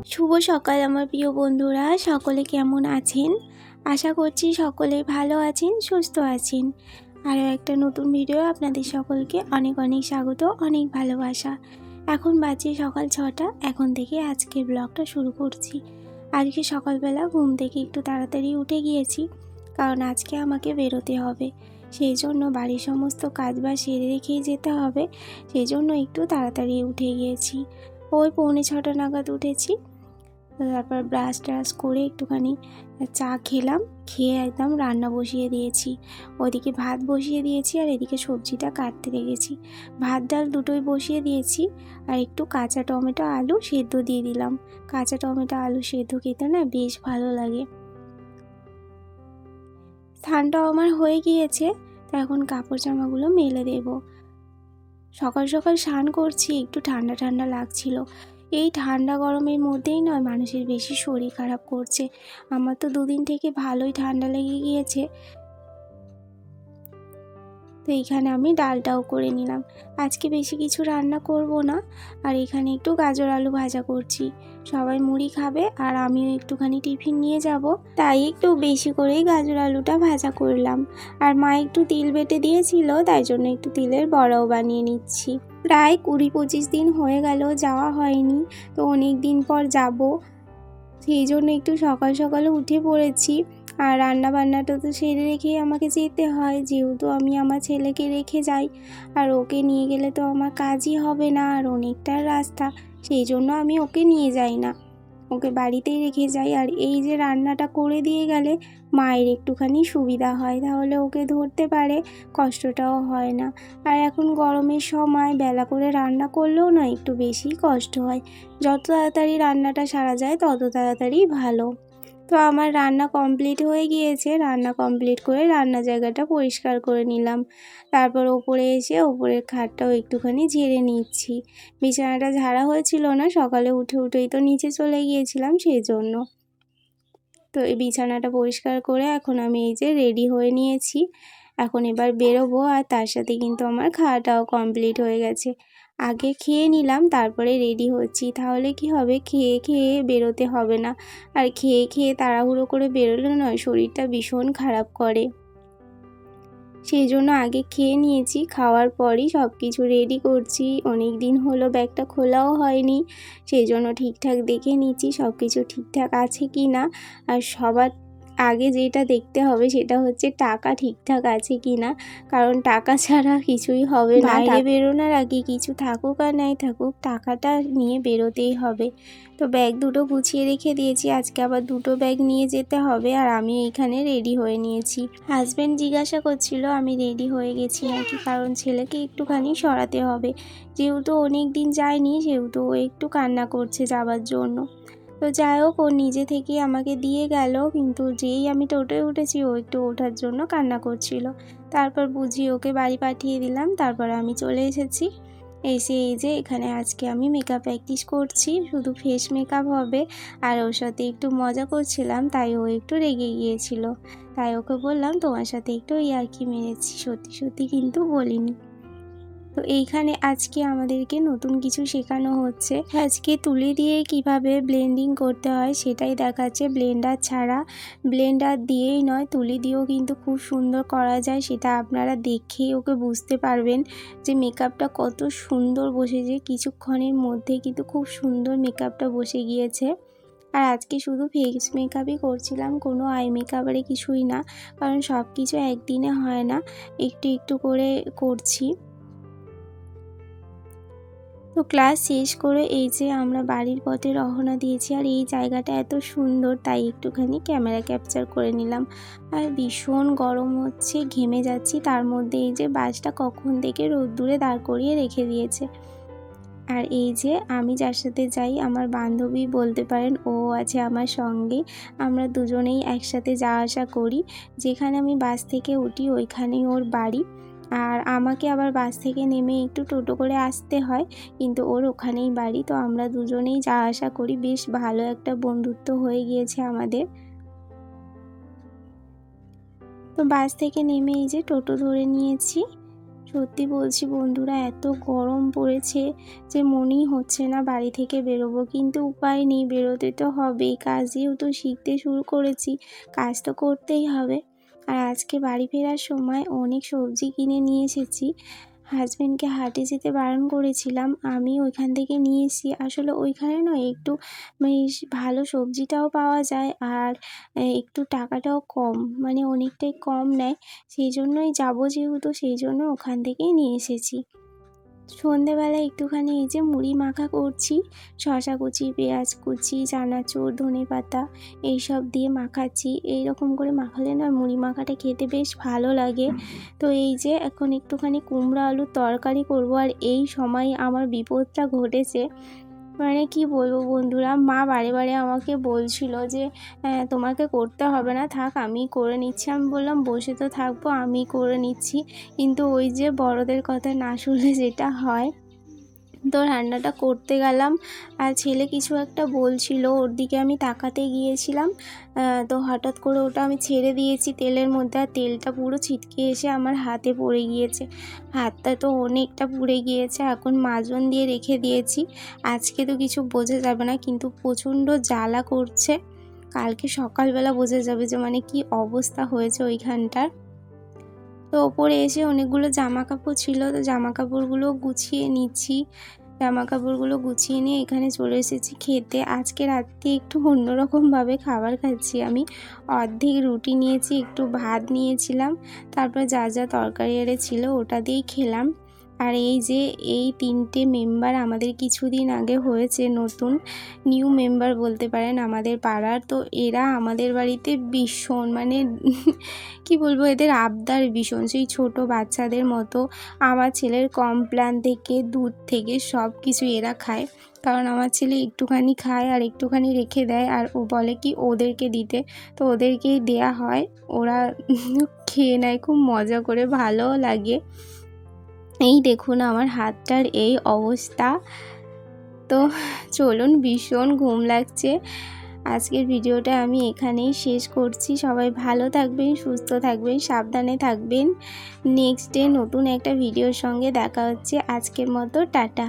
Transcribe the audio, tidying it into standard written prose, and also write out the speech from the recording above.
শুভ সকাল আমার প্রিয় বন্ধুরা, সকলে কেমন আছেন? আশা করছি সকলে ভালো আছেন, সুস্থ আছেন। আরও একটা নতুন ভিডিও আপনাদের সকলকে অনেক অনেক স্বাগত, অনেক ভালোবাসা। এখন বাজে সকাল 6টা। এখন থেকে আজকের ব্লগটা শুরু করছি। আজকে সকালবেলা ঘুম থেকে একটু তাড়াতাড়ি উঠে গিয়েছি, কারণ আজকে আমাকে বেরোতে হবে। সেই জন্য বাড়ির সমস্ত কাজবাজ সেরে রেখেই যেতে হবে, সেই জন্য একটু তাড়াতাড়ি উঠে গিয়েছি। ওই 6:45 নাগাদ উঠেছি। তারপর ব্রাশ ট্রাশ করে একটুখানি চা খেলাম, খেয়ে একদম রান্না বসিয়ে দিয়েছি। ওদিকে ভাত বসিয়ে দিয়েছি আর এদিকে সবজিটা কাটতে রেখেছি। ভাত ডাল দুটোই বসিয়ে দিয়েছি আর একটু কাঁচা টমেটো আলু সেদ্ধ দিয়ে দিলাম। কাঁচা টমেটো আলু সেদ্ধ খেতে না বেশ ভালো লাগে। স্নানটাও আমার হয়ে গিয়েছে, তো এখন কাপড় জামাগুলো মেলে দেব। সকাল সকাল স্নান করছি, একটু ঠান্ডা ঠান্ডা লাগছিল। এই ঠান্ডা গরমের মধ্যেই নয়, মানুষের বেশি শরীর খারাপ করছে। আমার তো দুদিন থেকে ভালোই ঠান্ডা লেগে গিয়েছে। তো এইখানে আমি ডালটাও করে নিলাম। আজকে বেশি কিছু রান্না করব না, আর এখানে একটু গাজর আলু ভাজা করছি। সবাই মুড়ি খাবে আর আমিও একটুখানি টিফিন নিয়ে যাব, তাই একটু বেশি করেই গাজর আলুটা ভাজা করলাম। আর মা একটু তিল বেটে দিয়েছিল, তাই জন্য একটু তিলের বড়াও বানিয়ে নিচ্ছি। প্রায় 20-25 দিন হয়ে গেল যাওয়া হয়নি, তো অনেক দিন পর যাব, সেই জন্য একটু সকাল সকালে উঠে পড়েছি। আর রান্না বান্নাটা তো সেরে রেখেই আমাকে যেতে হয়, যেহেতু আমি আমার ছেলেকে রেখে যাই। আর ওকে নিয়ে গেলে তো আমার কাজই হবে না, আর অনেকটা রাস্তা, সেই জন্য আমি ওকে নিয়ে যাই না, ওকে বাড়িতেই রেখে যাই। আর এই যে রান্নাটা করে দিয়ে গেলে মায়ের একটুখানি সুবিধা হয়, তাহলে ওকে ধরতে পারে, কষ্টটাও হয় না। আর এখন গরমের সময় বেলা করে রান্না করলেও না একটু বেশি কষ্ট হয়। যত তাড়াতাড়ি রান্নাটা সারা যায় তত তাড়াতাড়ি ভালো। তো আমার রান্না কমপ্লিট হয়ে গিয়েছে। রান্না কমপ্লিট করে রান্না জায়গাটা পরিষ্কার করে নিলাম। তারপর ওপরে এসে ওপরের খাটটাও একটুখানি ঝেড়ে নিচ্ছি। বিছানাটা ঝাড়া হয়েছিল না, সকালে উঠেই তো নিচে চলে গিয়েছিলাম, সেই জন্য। তো এই বিছানাটা পরিষ্কার করে এখন আমি এই যে রেডি হয়ে নিয়েছি। এখন এবার বেরোবো, আর তার সাথে কিন্তু আমার খাওয়াটাও কমপ্লিট হয়ে গেছে। আগে খেয়ে নিলাম, তারপরে রেডি হচ্ছি, তাহলে কি হবে, খেয়ে খেয়ে বেরোতে হবে না। আর খেয়ে খেয়ে তাড়াহুড়ো করে বেরোলে নয়, শরীরটা ভীষণ খারাপ করে। সেই জন্য আগে খেয়ে নিয়েছি, খাওয়ার পরই সব কিছু রেডি করছি। অনেক দিন হলো ব্যাগটা খোলাও হয়নি, সেই জন্য ঠিকঠাক দেখে নিচ্ছি সব কিছু ঠিকঠাক আছে কি না। আর সবার আগে যেটা দেখতে হবে সেটা হচ্ছে টাকা ঠিকঠাক আছে কি না, কারণ টাকা ছাড়া কিছুই হবে না। বাইরে বেরোনোর আগে কিছু থাকুক আর নাই থাকুক, টাকাটা নিয়ে বেরোতেই হবে। তো ব্যাগ দুটো গুছিয়ে রেখে দিয়েছি, আজকে আবার দুটো ব্যাগ নিয়ে যেতে হবে। আর আমি এইখানে রেডি হয়ে নিয়েছি। হাজব্যান্ড জিজ্ঞাসা করছিল আমি রেডি হয়ে গেছি নাকি, কারণ ছেলেকে একটুখানি সরাতে হবে, যেহেতু অনেক দিন যায়নি, সেহেতু ও একটু কান্না করছে যাবার জন্য। তো যাই হোক, ও নিজে থেকেই আমাকে দিয়ে গেল, কিন্তু যেই আমি টোটোয় উঠেছি ও একটু ওঠার জন্য কান্না করছিল। তারপর বুঝিয়ে ওকে বাড়ি পাঠিয়ে দিলাম। তারপর আমি চলে এসেছি। এসে এই যে এখানে আজকে আমি মেকআপ প্র্যাকটিস করছি, শুধু ফেস মেকআপ হবে। আর ওর সাথে একটু মজা করছিলাম, তাই ও একটু রেগে গিয়েছিল। তাই ওকে বললাম তোমার সাথে একটু ইয়ার্কি মেরেছি, সত্যি সত্যি কিন্তু বলিনি। তো এইখানে আজকে আমাদেরকে নতুন কিছু শেখানো হচ্ছে। আজকে তুলি দিয়ে কিভাবে ব্লেন্ডিং করতে হয় সেটাই দেখাচ্ছে, ব্লেন্ডার ছাড়া। ব্লেন্ডার দিয়েই নয়, তুলি দিয়েও কিন্তু খুব সুন্দর করা যায়, সেটা আপনারা দেখেই ওকে বুঝতে পারবেন যে মেকআপটা কত সুন্দর বসেছে। কিছুক্ষণের মধ্যে কিন্তু খুব সুন্দর মেকআপটা বসে গিয়েছে। আর আজকে শুধু ফেস মেকআপই করছিলাম, কোনো আই মেকআপারে কিছুই না, কারণ সব কিছু একদিনে হয় না, একটু একটু করে করছি। তো ক্লাস শেষ করে এই যে আমরা বাড়ির পথে রওনা দিয়েছি, আর এই জায়গাটা এত সুন্দর, তাই একটুখানি ক্যামেরা ক্যাপচার করে নিলাম। আর ভীষণ গরম হচ্ছে, ঘেমে যাচ্ছি, তার মধ্যে এই যে বাসটা কখন থেকে রোদ্দুরে দাঁড় করিয়ে রেখে দিয়েছে। আর এই যে আমি যার সাথে যাই, আমার বান্ধবী বলতে পারেন, ও আছে আমার সঙ্গে। আমরা দুজনেই একসাথে যাওয়া আসা করি। যেখানে আমি বাস থেকে উঠি ওইখানেই ওর বাড়ি। আর আমাকে আবার বাস থেকে নেমে একটু টোটো করে আসতে হয়, কিন্তু ওর ওখানেই বাড়ি। তো আমরা দুজনেই যাওয়া আসা করি, বেশ ভালো একটা বন্ধুত্ব হয়ে গিয়েছে আমাদের। তো বাস থেকে নেমে এই যে টোটো ধরে নিয়েছি, সত্যি বলছি বন্ধুরা, এত গরম পড়েছে যে মনেই হচ্ছে না বাড়ি থেকে বেরোবো, কিন্তু উপায় নেই, বেরোতে তো হবেই। কাজ যেহেতু শিখতে শুরু করেছি, কাজ তো করতেই হবে। আর আজকে বাড়ি ফেরার সময় অনেক সবজি কিনে নিয়ে এসেছি। হাজবেন্ডকে হাটে যেতে বারণ করেছিলাম, আমি ওইখান থেকে নিয়ে এসেছি। আসলে ওইখানে নয় একটু বেশ ভালো সবজিটাও পাওয়া যায়, আর একটু টাকাটাও কম, মানে অনেকটাই কম নেয়। সেই জন্যই যাবো যেহেতু, সেই জন্য ওখান থেকেই নিয়ে এসেছি। সন্ধেবেলা একটুখানি এই যে মুড়ি মাখা করছি, শসা কুচি, পেঁয়াজ কুচি, চানাচুর, ধনেপাতা এইসব দিয়ে মাখাচ্ছি। এইরকম করে মাখালে না মুড়ি মাখাটা খেতে বেশ ভালো লাগে। তো এই যে এখন একটুখানি কুমড়ো আলুর তরকারি করব, আর এই সময় আমার বিপদটা ঘটেছে। মানে কি বলবো বন্ধুরা, মা বারে বারে আমাকে বলছিল যে তোমাকে করতে হবে না, থাক আমি করে নিচ্ছি। আমি বললাম বসে তো থাকবো, আমি করে নিচ্ছি। কিন্তু ওই যে বড়দের কথা না শুনলে যেটা হয়, তো রান্নাটা করতে গেলাম আর ছেলে কিছু একটা বলছিল, ওর দিকে আমি তাকাতে গিয়েছিলাম। তো হঠাৎ করে ওটা আমি ছেড়ে দিয়েছি তেলের মধ্যে, আর তেলটা পুরো ছিটকে এসে আমার হাতে পড়ে গিয়েছে। হাতটা তো অনেকটা পুড়ে গিয়েছে, এখন মাজন দিয়ে রেখে দিয়েছি। আজকে তো কিছু বোঝা যাবে না, কিন্তু প্রচণ্ড জ্বালা করছে। কালকে সকালবেলা বোঝা যাবে যে মানে কি অবস্থা হয়েছে ওইখানটার। তো ওপরে এসে অনেকগুলো জামা কাপড় ছিল, তো জামা কাপড়গুলো গুছিয়ে নিচ্ছি। জামা কাপড়গুলো গুছিয়ে নিয়ে এখানে চলে এসেছি খেতে। আজকে রাত্রে একটু অন্যরকমভাবে খাবার খাচ্ছি আমি। অর্ধেক রুটি নিয়েছি, একটু ভাত নিয়েছিলাম, তারপর যা যা তরকারি ছিল ওটা দিয়েই খেলাম। আর এই যে এই 3টে মেম্বার আমাদের কিছুদিন আগে হয়েছে, নতুন নিউ মেম্বার বলতে পারেন আমাদের পাড়ার। তো এরা আমাদের বাড়িতে ভীষণ মানে কি বলবো, এদের আবদার ভীষণ, সেই ছোট বাচ্চাদের মতো। আমার ছেলের কমপ্ল্যান থেকে দুধ থেকে সব কিছু এরা খায়, কারণ আমার ছেলে একটুখানি খায় আর একটুখানি রেখে দেয়, আর ও বলে কি ওদেরকে দিতে, তো ওদেরকেই দেয়া হয়। ওরা খেয়ে নেয় খুব মজা করে, ভালোও লাগে। এই দেখুন আমার হাতটার এই অবস্থা। তো চলুন, ভীষণ ঘুম লাগছে। আজকের ভিডিওটা আমি এখানেই শেষ করছি। সবাই ভালো থাকবেন, সুস্থ থাকবেন, সাবধানে থাকবেন। নেক্সট ডে নতুন একটা ভিডিওর সঙ্গে দেখা হচ্ছে। আজকের মতো টাটা।